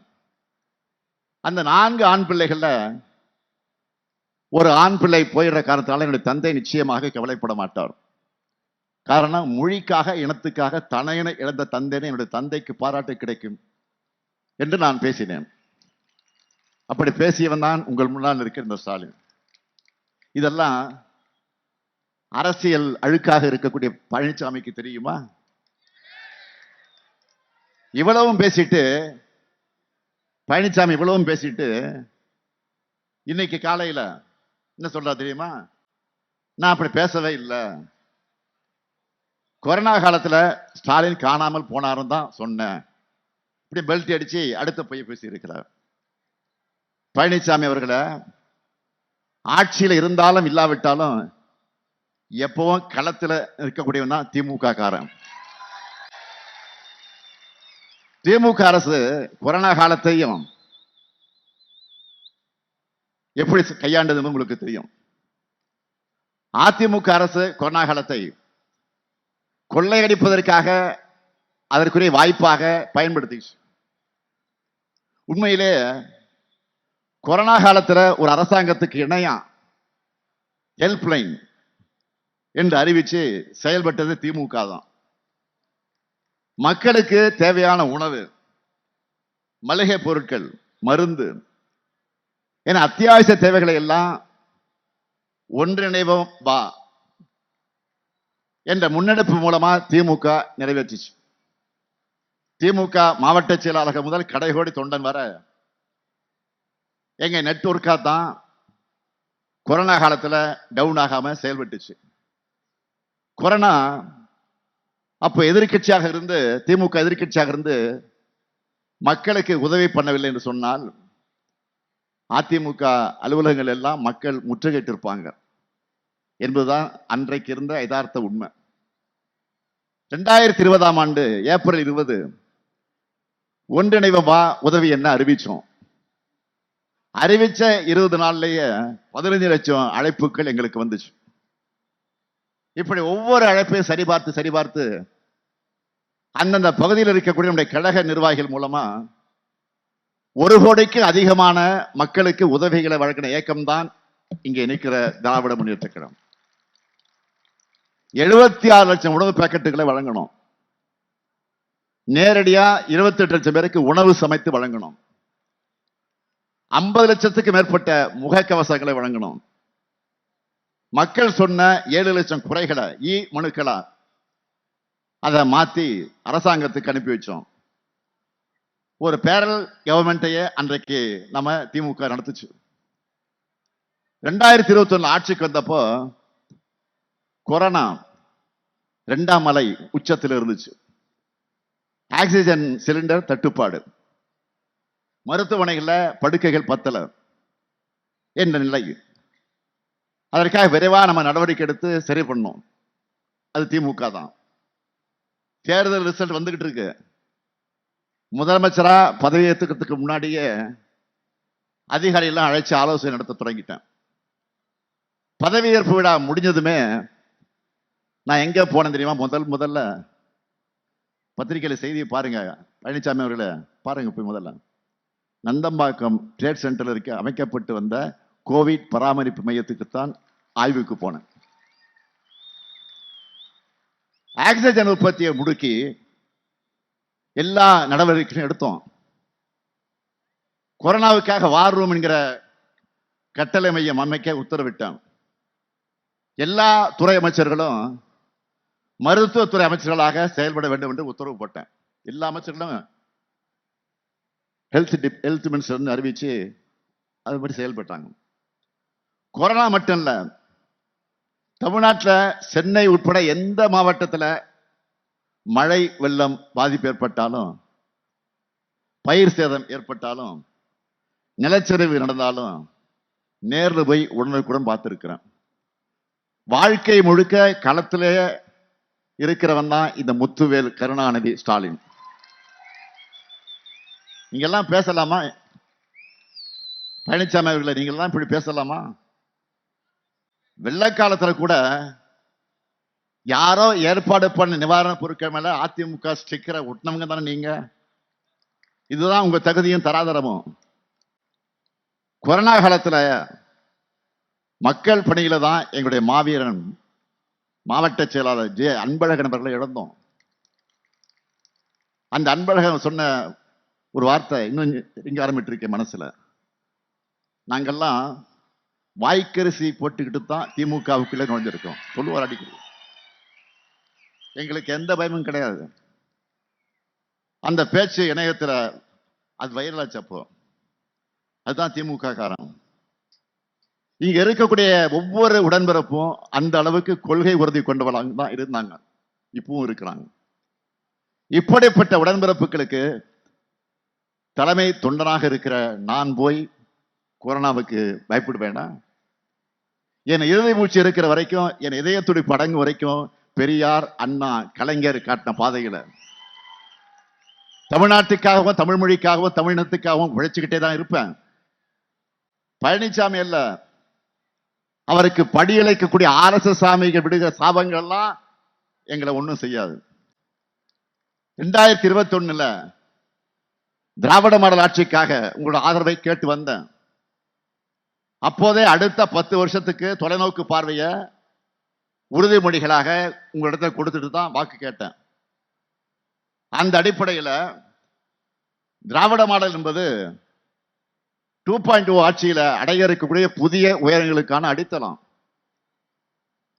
அந்த 4 ஆண் பிள்ளைகள்ல ஒரு ஆண் பிள்ளை போயிடுற காரணத்தால என்னுடைய தந்தை நிச்சயமாக கவலைப்பட மாட்டார். காரணம், மொழிக்காக இனத்துக்காக தனையனை இழந்த தந்தைன்னு என்னுடைய தந்தைக்கு பாராட்டு கிடைக்கும் என்று நான் பேசினேன். அப்படி பேசியவன் தான் உங்கள் முன்னால் இருக்கிற இந்த ஸ்டாலின். இதெல்லாம் அரசியல் அழுக்காக இருக்கக்கூடிய பழனிசாமிக்கு தெரியுமா? இவ்வளவும் பேசிட்டு பழனிசாமி இவ்வளவும் பேசிட்டு இன்னைக்கு காலையில என்ன சொல்றா தெரியுமா? நான் அப்படி பேசவே இல்லை, கொரோனா காலத்துல ஸ்டாலின் காணாமல் போனாரும் தான் சொன்னேன். இப்படி பெல்ட் அடிச்சு அடுத்த போய் பேசி இருக்கிறார். பழனிசாமி அவர்களை ஆட்சியில இருந்தாலும் இல்லாவிட்டாலும் எப்பவும் களத்துல இருக்கக்கூடியவன் தான் திமுக காரன். திமுக அரசு கொரோனா காலத்தையும் எப்படி கையாண்டதுன்னு உங்களுக்கு தெரியும். அதிமுக அரசு கொரோனா காலத்தை கொள்ளையடிப்பதற்காக அதற்குரிய வாய்ப்பாக பயன்படுத்திச்சு. உண்மையிலே கொரோனா காலத்துல ஒரு அரசாங்கத்துக்கு இணையா ஹெல்ப்லைன் என்று அறிவிச்சு செயல்பட்டது திமுக தான். மக்களுக்கு தேவையான உணவு, மளிகை பொருட்கள், மருந்து என அத்தியாவசிய தேவைகளை எல்லாம் ஒன்றிணைவோம் வா என்ற முன்னெடுப்பு மூலமா திமுக நிறைவேற்றிச்சு. திமுக மாவட்ட செயலாளர்கள் முதல் கடைகோடி தொண்டன் வர எங்க நெட்வொர்க்கா தான் கொரோனா காலத்துல டவுன் ஆகாம செயல்பட்டுச்சு. கொரோனா அப்ப எதிர்கட்சியாக இருந்து, திமுக எதிர்கட்சியாக இருந்து மக்களுக்கு உதவி பண்ணவில்லை என்று சொன்னால் அதிமுக அலுவலகங்கள் எல்லாம் மக்கள் முற்றுகையிட்டிருப்பாங்க என்பதுதான் அன்றைக்கு இருந்த யதார்த்த உண்மை. 2020 ஆண்டு ஏப்ரல் 20 ஒன்றிணைவு வா உதவி என்ன அறிவிச்சோம். அறிவிச்ச 20 நாள்லயே 15 லட்சம் அழைப்புகள் எங்களுக்கு வந்துச்சு. இப்படி ஒவ்வொரு அழைப்பையும் சரிபார்த்து அந்தந்த பகுதியில் இருக்கக்கூடிய நம்முடைய கழக நிர்வாகிகள் மூலமா 1 கோடிக்கு அதிகமான மக்களுக்கு உதவிகளை வழங்கின இயக்கம்தான் இங்கே நிற்கிற திராவிட முன்னேற்ற கழகம். 76 லட்சம் உணவு பாக்கெட்டுகளை வழங்கணும். நேரடியா 28 லட்சம் பேருக்கு உணவு சமைத்து வழங்கணும். 50 லட்சத்துக்கு மேற்பட்ட முகக்கவசங்களை வழங்கணும். மக்கள் சொன்ன 7 லட்சம் குறைகளை மனுக்களா அதை மாத்தி அரசாங்கத்துக்கு அனுப்பி வச்சோம். ஒரு பேரல் கவர்மெண்ட்டையே அன்றைக்கு நம்ம திமுக நடத்துச்சு. 2021 ஆட்சிக்கு வந்தப்போ கொரோனா 2ஆம் அலை உச்சத்தில் இருந்துச்சு. ஆக்சிஜன் சிலிண்டர் தட்டுப்பாடு, மருத்துவமனைகளில் படுக்கைகள் பத்தல என்ற நிலை. அதற்காக விரைவா நம்ம நடவடிக்கை எடுத்து சரி பண்ணோம். அது திமுக தான். தேர்தல் ரிசல்ட் வந்துகிட்டு இருக்கு. முதலமைச்சரா பதவி ஏற்றுக்கிறதுக்கு முன்னாடியே அதிகாரிகள்லாம் அழைச்சு ஆலோசனை நடத்த தொடங்கிட்டேன். பதவியேற்பு விழா முடிஞ்சதுமே நான் எங்க போனேன் தெரியுமா? முதல்ல பத்திரிகையில செய்தியை பாருங்க, பழனிசாமி அவர்களே பாருங்க போய். முதல்ல நந்தம்பாக்கம் ட்ரேட் சென்டர்ல இருக்க அமைக்கப்பட்டு வந்த கோவிட் பராமரிப்பு மையத்துக்குத்தான் ஆய்வுக்கு போனேன். ஆக்சிஜன் உற்பத்தியை முடுக்கி எல்லா நடவடிக்கையும் எடுத்தோம். கொரோனாவுக்காக வார் ரூம் என்கிற கட்டளை மையம் அமைக்க உத்தரவிட்டோம். எல்லா துறை அமைச்சர்களும் மருத்துவத்துறை அமைச்சர்களாக செயல்பட வேண்டும் என்று உத்தரவு போட்டேன். எல்லா அமைச்சர்களும் ஹெல்த் மினிஸ்டர் அறிவிச்சு அதுபடி செயல்பட்டாங்க. கொரோனா மட்டும் இல்ல, தமிழ்நாட்டில் சென்னை உட்பட எந்த மாவட்டத்தில் மழை வெள்ளம் பாதிப்பு ஏற்பட்டாலும், பயிர் சேதம் ஏற்பட்டாலும், நிலச்சரிவு நடந்தாலும் நேரில் போய் உடனுக்குடன் பார்த்துருக்கிறேன். வாழ்க்கை முழுக்க களத்திலேயே இருக்கிறவன் தான் இந்த முத்துவேல் கருணாநிதி ஸ்டாலின். நீங்கெல்லாம் பேசலாமா? பழனிசாமி அவர்களை நீங்கெல்லாம் இப்படி பேசலாமா? வெள்ளக்காலத்துல கூட யாரோ ஏற்பாடு பண்ண நிவாரண பொருட்கள் மேல அதிமுக ஸ்டிக்கரை ஒட்டினவங்க தானே நீங்க. இதுதான் உங்க தகுதியும் தராதரமும். கொரோனா காலத்துல மக்கள் பணியில தான் எங்களுடைய மாவீரன் மாவட்ட செயலாளர் ஜே அன்பழகன் அவர்களை இழந்தோம். அந்த அன்பழகன் சொன்ன ஒரு வார்த்தை இன்னும் இங்க ஆரம்பிட்டிருக்கேன் மனசுல. நாங்கெல்லாம் வாய்க்கரிசி போட்டுக்கிட்டு தான் திமுகவுக்குள்ளே நுழைஞ்சிருக்கோம் சொல்லுவார் அடிக்கடி. எங்களுக்கு எந்த பயமும் கிடையாது. அந்த பேச்சு இணையத்துல அது வைரலாச்சு. அப்போ அதுதான் திமுக காரணம். இங்க இருக்கக்கூடிய ஒவ்வொரு உடன்பிறப்பும் அந்த அளவுக்கு கொள்கை உறுதி கொண்டவளாக தான் இருந்தாங்க, இப்பவும் இருக்கிறாங்க. இப்படிப்பட்ட உடன்பிறப்புகளுக்கு தலைமை தொண்டனாக இருக்கிற நான் போய் கொரோனாவுக்கு பயப்படுவேனா? என் இறுதி மூச்சு இருக்கிற வரைக்கும், என் இதய துடிப்பு அடங்கு வரைக்கும் பெரியார், அண்ணா, கலைஞர் காட்டின பாதைகளை தமிழ்நாட்டுக்காகவும் தமிழ் மொழிக்காகவும் தமிழினத்துக்காகவும் உழைச்சுக்கிட்டே தான் இருப்பேன். பழனிசாமி அல்ல, அவருக்கு படியழைக்கக்கூடிய RSS சாமிகள் விடுகிற சாபங்கள்லாம் எங்களை ஒன்றும் செய்யாது. 2021 திராவிட மாடல் ஆட்சிக்காக உங்களோட ஆதரவை கேட்டு வந்தேன். அப்போதே அடுத்த 10 வருஷத்துக்கு தொலைநோக்கு பார்வைய உறுதிமொழிகளாக உங்களிடத்தை கொடுத்துட்டு தான் வாக்கு கேட்டேன். அந்த அடிப்படையில் திராவிட மாடல் என்பது 2.0 ஆட்சியில அடைய இருக்கக்கூடிய புதிய உயரங்களுக்கான அடித்தளம்.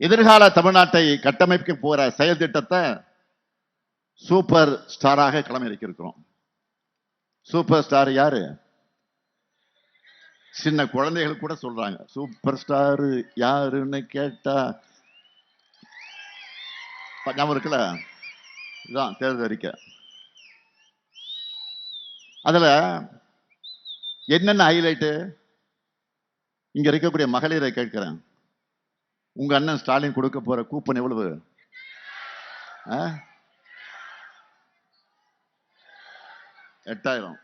எதிர்கால தமிழ்நாட்டை கட்டமைக்க போற செயல் திட்டத்தை சூப்பர் ஸ்டாராக களமிறக்கியிருக்கிறோம். சூப்பர் ஸ்டார் யாரு? சின்ன குழந்தைகள் கூட சொல்றாங்க சூப்பர் ஸ்டார் யாருன்னு கேட்டா ஞாபகம் இருக்குல்ல? இதுதான் தேர்தல் அறிக்கை. அதுல என்னென்ன ஹைலைட்டு? இங்க இருக்கக்கூடிய மகளிரை கேட்கிறேன், உங்க அண்ணன் ஸ்டாலின் கொடுக்க போற கூப்பன் எவ்வளவு? 8000.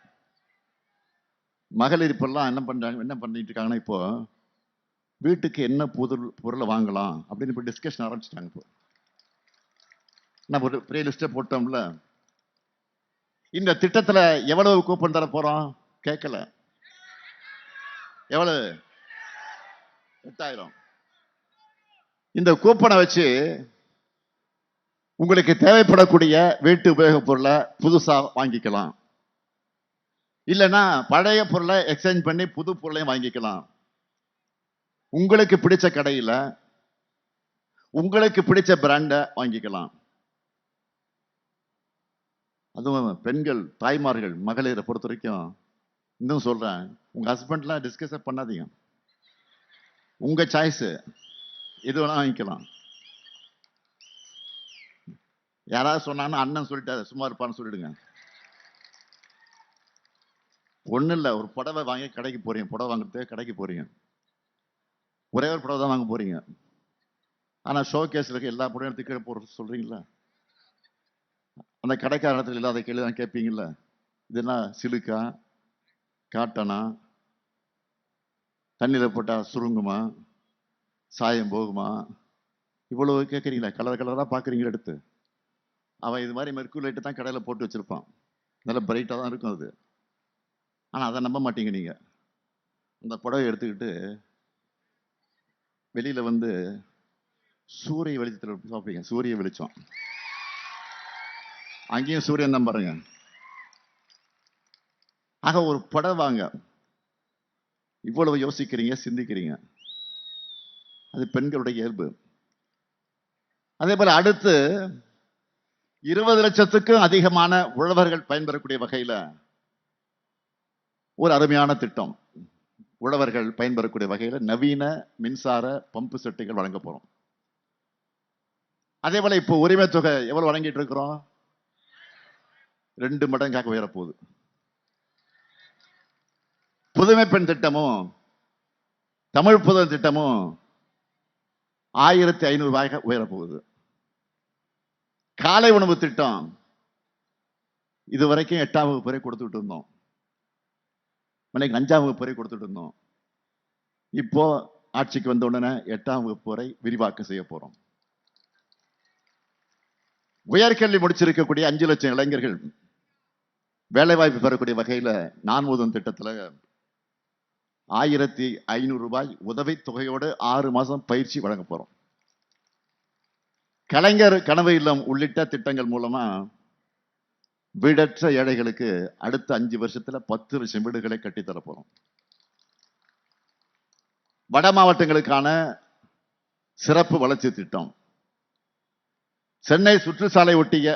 மகளிர் இப்பெல்லாம் என்ன பண்ணிட்டு இருக்காங்கன்னா, இப்போ வீட்டுக்கு என்ன பொருளை வாங்கலாம் அப்படின்னு இப்போ டிஸ்கஷன் ஆரம்பிச்சிட்டாங்க. இப்போ நம்ம ஒரு பெரிய லிஸ்ட்டை போட்டோம்ல. இந்த திட்டத்துல எவ்வளவு கூப்பன் தர போறோம் கேட்கல. எவ்வளவு? 8000. இந்த கூப்பனை வச்சு உங்களுக்கு தேவைப்படக்கூடிய வீட்டு உபயோகப் பொருளை புதுசா வாங்கிக்கலாம், இல்லைன்னா பழைய பொருளை எக்ஸ்சேஞ்ச் பண்ணி புது பொருளையும் வாங்கிக்கலாம். உங்களுக்கு பிடிச்ச கடையில உங்களுக்கு பிடிச்ச பிராண்டை வாங்கிக்கலாம். அதுவும் பெண்கள், தாய்மார்கள், மகளிரை பொறுத்த வரைக்கும் இன்னும் சொல்றேன், உங்க ஹஸ்பண்ட்லாம் டிஸ்கஸ் பண்ணாதீங்க. உங்க சாய்ஸ், எது வேணா வாங்கிக்கலாம். யாராவது சொன்னாங்கன்னா அண்ணன் சொல்லிட்டாரு சும்மா இருப்பான்னு சொல்லிடுங்க. ஒன்றும் இல்லை, ஒரு புடவை வாங்கி கடைக்கு போறீங்க, புடவை வாங்குறதுக்கு கடைக்கு போறீங்க, ஒரே ஒரு புடவை தான் வாங்க போறீங்க. ஆனால் ஷோ கேஸில் இருக்க எல்லா புடவை எடுத்து கீழே போட சொல்றீங்களா? அந்த கடைக்கார இடத்துல இல்லாத கேள்வி தான் கேட்பீங்கல்ல, இது என்ன சிலுக்கா, காட்டனா, தண்ணியில் போட்டால் சுருங்குமா, சாயம் போகுமா, இவ்வளவு கேட்குறீங்களா? கலர் கலராக பார்க்குறீங்களா எடுத்து? அவன் இது மாதிரி மெர்க்குலைட்டு தான் கடையில் போட்டு வச்சிருப்பான், நல்லா பிரைட்டாக தான் இருக்கும் அது. ஆனால் அதை நம்ப மாட்டீங்க நீங்கள். அந்த புடவை எடுத்துக்கிட்டு வெளியில் வந்து சூரிய வெளிச்சத்தில் பார்ப்பீங்க, சூரிய வெளிச்சம், அங்கேயும் சூரியன் தான் பாருங்க. ஆக ஒரு புடவை வாங்க இவ்வளவு யோசிக்கிறீங்க, சிந்திக்கிறீங்க, அது பெண்களுடைய இயல்பு. அதே போல அடுத்து 20 லட்சத்துக்கும் அதிகமான உழவர்கள் பயன்பெறக்கூடிய வகையில ஒரு அருமையான திட்டம். உழவர்கள் பயன்பெறக்கூடிய வகையில நவீன மின்சார பம்பு செட்டுகள் வழங்க போறோம். அதே போல இப்போ உரிமை தொகை எவ்வளவு வழங்கிட்டு இருக்கிறோம்? 2 மடங்காக உயரப்போகுது. புதுமை பெண் திட்டமும் தமிழ் புதன் திட்டமும் 1500 ரூபாய்க்கு உயரப்போகுது. காலை உணவு திட்டம் இதுவரைக்கும் 8ஆம் வகுப்பு வரை கொடுத்துட்டு இருந்தோம், இன்னைக்கு 5ஆம் வகுப்பு வரை கொடுத்துட்டு இருந்தோம். இப்போ ஆட்சிக்கு வந்த உடனே 8ஆம் வகுப்பு வரை விரிவாக்கம் செய்ய போறோம். உயர்கல்வி முடிச்சிருக்கக்கூடிய 5 லட்சம் இளைஞர்கள் வேலைவாய்ப்பு பெறக்கூடிய வகையில நான் உதவும் திட்டத்துல 1500 ரூபாய் உதவித் தொகையோடு 6 மாசம் பயிற்சி வழங்க போறோம். கலைஞர் கனவு இல்லம் உள்ளிட்ட திட்டங்கள் மூலமா வீடற்ற ஏழைகளுக்கு அடுத்த 5 வருஷத்துல 10 லட்சம் வீடுகளை கட்டித்தர போறோம். வட மாவட்டங்களுக்கான சிறப்பு வளர்ச்சி திட்டம், சென்னை சுற்றுச்சாலை ஒட்டிய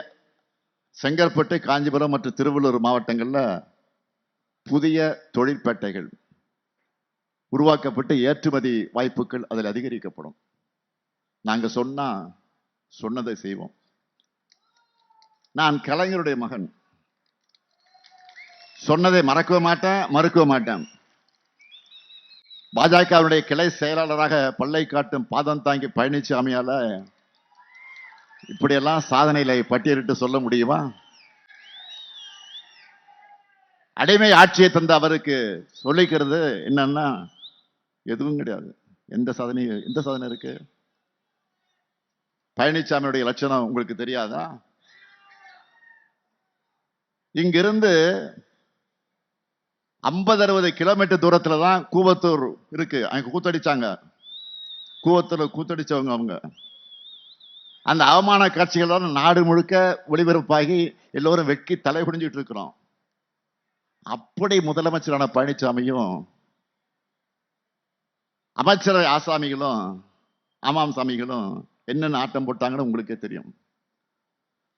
செங்கற்பட்டு, காஞ்சிபுரம் மற்றும் திருவள்ளூர் மாவட்டங்கள்ல புதிய தொழிற்பேட்டைகள் உருவாக்கப்பட்டு ஏற்றுமதி வாய்ப்புகள் அதில் அதிகரிக்கப்படும். நாங்க சொன்னதை செய்வோம். நான் கலைஞருடைய மகன், சொன்னதை மறக்கவே மாட்டேன், மறுக்கவே மாட்டேன். பாஜகவுடைய கிளை செயலாளராக பல்லை காட்டும் பாதம் தாங்கி பழனிசாமியால இப்படியெல்லாம் சாதனைகளை பட்டியலிட்டு சொல்ல முடியுமா? அடிமை ஆட்சியை தந்த அவருக்கு சொல்லிக்கிறது என்னன்னா எதுவும் கிடையாது. எந்த சாதனை இருக்கு? பழனிசாமியுடைய லட்சணம் உங்களுக்கு தெரியாதா? இங்கிருந்து 50-60 கிலோமீட்டர் தூரத்துல தான் கூவத்தூர் இருக்கு. அங்க கூத்தடிச்சாங்க. கூவத்தூர் கூத்தடிச்சவங்க அவங்க. அந்த அவமான காட்சிகள் தான் நாடு முழுக்க ஒளிபரப்பாகி எல்லோரும் வெட்கி தலை குடிஞ்சிட்டு இருக்கிறோம். அப்படி முதலமைச்சரான பழனிசாமியும் அமைச்சர் ஆசாமிகளும் ஆமாம் சாமிகளும் என்னென்ன ஆட்டம் போட்டாங்கன்னு உங்களுக்கே தெரியும்.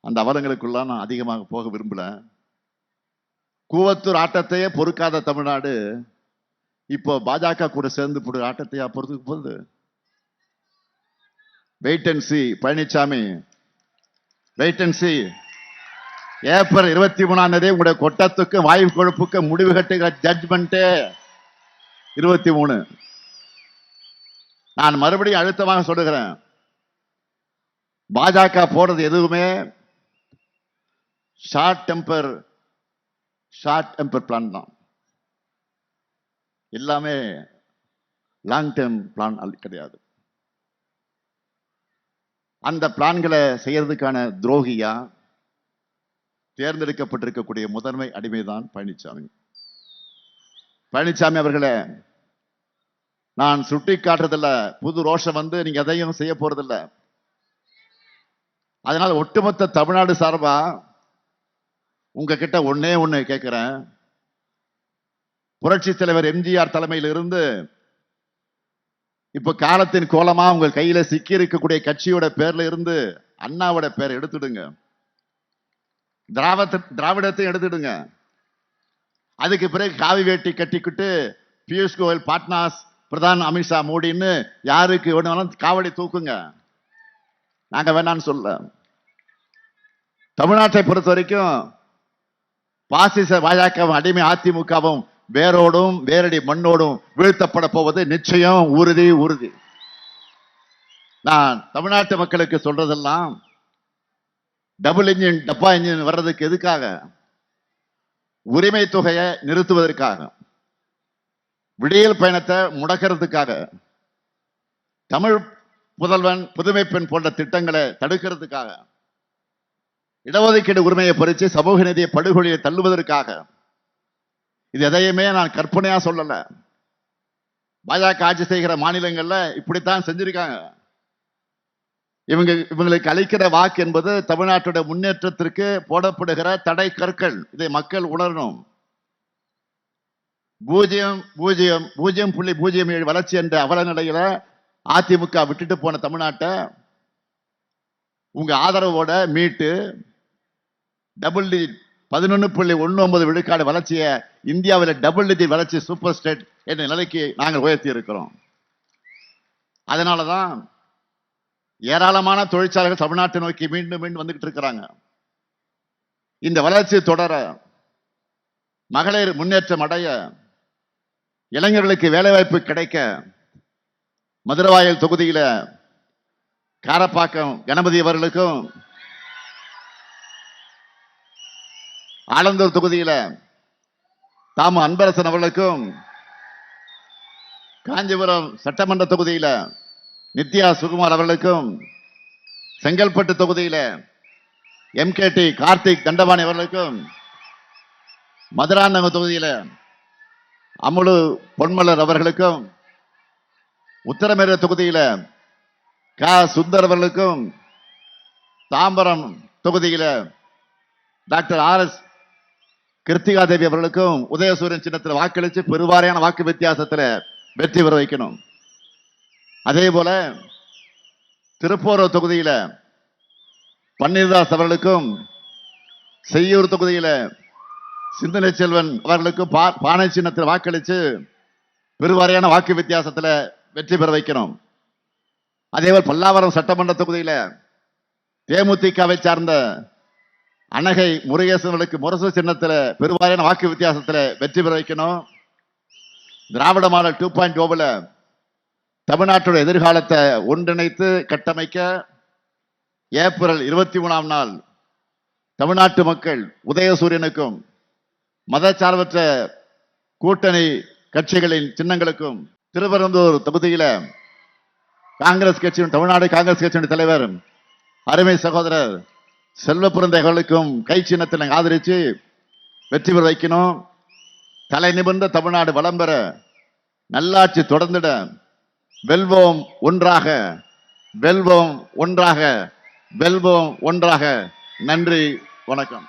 அந்த அவலங்களுக்குள்ள நான் அதிகமாக போக விரும்பல. கூவத்தூர் ஆட்டத்தையே பொறுக்காத தமிழ்நாடு இப்போ பாஜக கூட சேர்ந்து போடுற ஆட்டத்தையா பொறுத்துக்கு போகுது? Wait and see Palaniswami, wait and see. April 23 உங்களுடைய கொட்டத்துக்கு வாயு கொழுப்புக்கு முடிவு கட்டுகிற ஜட்ஜ்மெண்ட் 23. நான் மறுபடியும் அழுத்தமாக சொல்லுகிறேன், பாஜக போடுறது எதுவுமே ஷார்ட் டெம்பர் பிளான் தான். எல்லாமே லாங் டேர்ம் பிளான் கிடையாது. அந்த பிளான்களை செய்யறதுக்கான துரோகியா தேர்ந்தெடுக்கப்பட்டிருக்கக்கூடிய முதன்மை அடிமைதான் பழனிசாமி. பழனிசாமி அவர்களை நான் சுட்டி காட்டுறதில்ல, புது ரோஷம் வந்து நீங்க எதையும் செய்ய போறதில்ல. அதனால ஒட்டுமொத்த தமிழ்நாடு சார்பா உங்ககிட்ட ஒண்ணு கேட்கிறேன். புரட்சி தலைவர் எம்ஜிஆர் தலைமையில் இருந்து இப்ப காலத்தின் கோலமா உங்க கையில சிக்கி இருக்கக்கூடிய கட்சியோட பேர்ல இருந்து அண்ணாவோட பேரை எடுத்துடுங்க, திராவிடத்தை எடுத்துடுங்க. அதுக்கு பிறகு காவி வேட்டி கட்டிக்கிட்டு பியூஷ் கோயல், பாட்னாஸ், பிரதான் அமித்ஷா, மோடின்னு யாருக்கு வேணாலும் காவடி தூக்குங்க. நாங்க வேணான்னு சொல்ல. தமிழ்நாட்டை பொறுத்த வரைக்கும் பாசிச பாஜகவும் அடிமை அதிமுகவும் வேரோடும் வேரடி மண்ணோடும் வீழ்த்தப்பட போவது நிச்சயம், உறுதி. நான் தமிழ்நாட்டு மக்களுக்கு சொல்றதெல்லாம் டபுள் இன்ஜின் டப்பா இன்ஜின் வர்றதுக்கு எதுக்காக? உரிமை தொகையை நிறுத்துவதற்காக, விடியல் பயணத்தை முடக்கிறதுக்காக, தமிழ் புதல்வன் புதுமை பெண் போன்ற திட்டங்களை தடுக்கிறதுக்காக, இடஒதுக்கீடு உரிமையை பறித்து சமூக நீதியை படுகொலியை தள்ளுவதற்காக. இது எதையுமே நான் கற்பனையா சொல்லல. பாஜக ஆட்சி செய்கிற மாநிலங்கள்ல இப்படித்தான் செஞ்சிருக்காங்க. இவங்களுக்கு அளிக்கிற வாக்கு என்பது தமிழ்நாட்டுடைய முன்னேற்றத்திற்கு போடப்படுகிற தடை கற்கள். இதை மக்கள் உணரணும். 0.07 வளர்ச்சி என்ற அவல நிலையில அதிமுக விட்டுட்டு போன தமிழ்நாட்டை உங்க ஆதரவோட மீட்டு டபுள் டிஜிட் 11.19 விழுக்காடு வளர்ச்சியை இந்தியாவில் டபுள் டிஜிட் வளர்ச்சி சூப்பர் ஸ்டேட் என்ற நிலைக்கு நாங்கள் உயர்த்தி இருக்கிறோம். அதனாலதான் ஏராளமான தொழிற்சாலைகள் தமிழ்நாட்டை நோக்கி மீண்டும் வந்துகிட்டு இருக்கிறாங்க. இந்த வளர்ச்சி தொடர, மகளிர் முன்னேற்றம் அடைய, இளைஞர்களுக்கு வேலைவாய்ப்பு கிடைக்க, மதுரவாயல் தொகுதியில காரப்பாக்கம் கணபதி அவர்களுக்கும், ஆலந்தூர் தொகுதியில தாமு அன்பரசன் அவர்களுக்கும், காஞ்சிபுரம் சட்டமன்ற தொகுதியில நித்யா சுகுமார் அவர்களுக்கும், செங்கல்பட்டு தொகுதியில MKT கார்த்திக் தண்டபாணி அவர்களுக்கும், மதுராந்தகம் தொகுதியில அமுலு பொன்மலர் அவர்களுக்கும், உத்தரமேர தொகுதியில சுந்தர் அவர்களுக்கும், தாம்பரம் தொகுதியில டாக்டர் RS கிருத்திகா தேவி அவர்களுக்கும் உதயசூரியன் சின்னத்தில் வாக்களித்து பெருவாரியான வாக்கு வித்தியாசத்தில் வெற்றி பெற வைக்கணும். அதே போல திருப்போரூர் தொகுதியில பன்னீர்தாஸ் அவர்களுக்கும், செய்யூர் தொகுதியில சிந்தனை செல்வன் அவர்களுக்கும் பானை சின்னத்தில் வாக்களித்து பெருவாரியான வாக்கு வித்தியாசத்தில் வெற்றி பெற வைக்கணும். அதேபோல் பல்லாவரம் சட்டமன்ற தொகுதியில தேமுதிகவை சார்ந்த அனகை முருகேசனுக்கு முரசு சின்னத்தில் பெருவாரியான வாக்கு வித்தியாசத்தில் வெற்றி பெற வைக்கணும். திராவிட மாடல் 2.0 தமிழ்நாட்டுடைய எதிர்காலத்தை ஒன்றிணைத்து கட்டமைக்க ஏப்ரல் 23ஆம் நாள் தமிழ்நாட்டு மக்கள் உதயசூரியனுக்கும் மதச்சார்பற்ற கூட்டணி கட்சிகளின் சின்னங்களுக்கும் திருப்பரந்தூர் தொகுதியில காங்கிரஸ் கட்சியின் தமிழ்நாடு காங்கிரஸ் கட்சியின் தலைவர் அருமை சகோதரர் செல்வப்புரந்தைகளுக்கும் கை சின்னத்தில் ஆதரித்து வெற்றி பெற வைக்கணும். தலை நிமிர்ந்த தமிழ்நாடு வளம் பெற, நல்லாட்சி தொடர்ந்திட வெல்வோம் ஒன்றாக, வெல்வோம் ஒன்றாக, வெல்வோம் ஒன்றாக. நன்றி, வணக்கம்.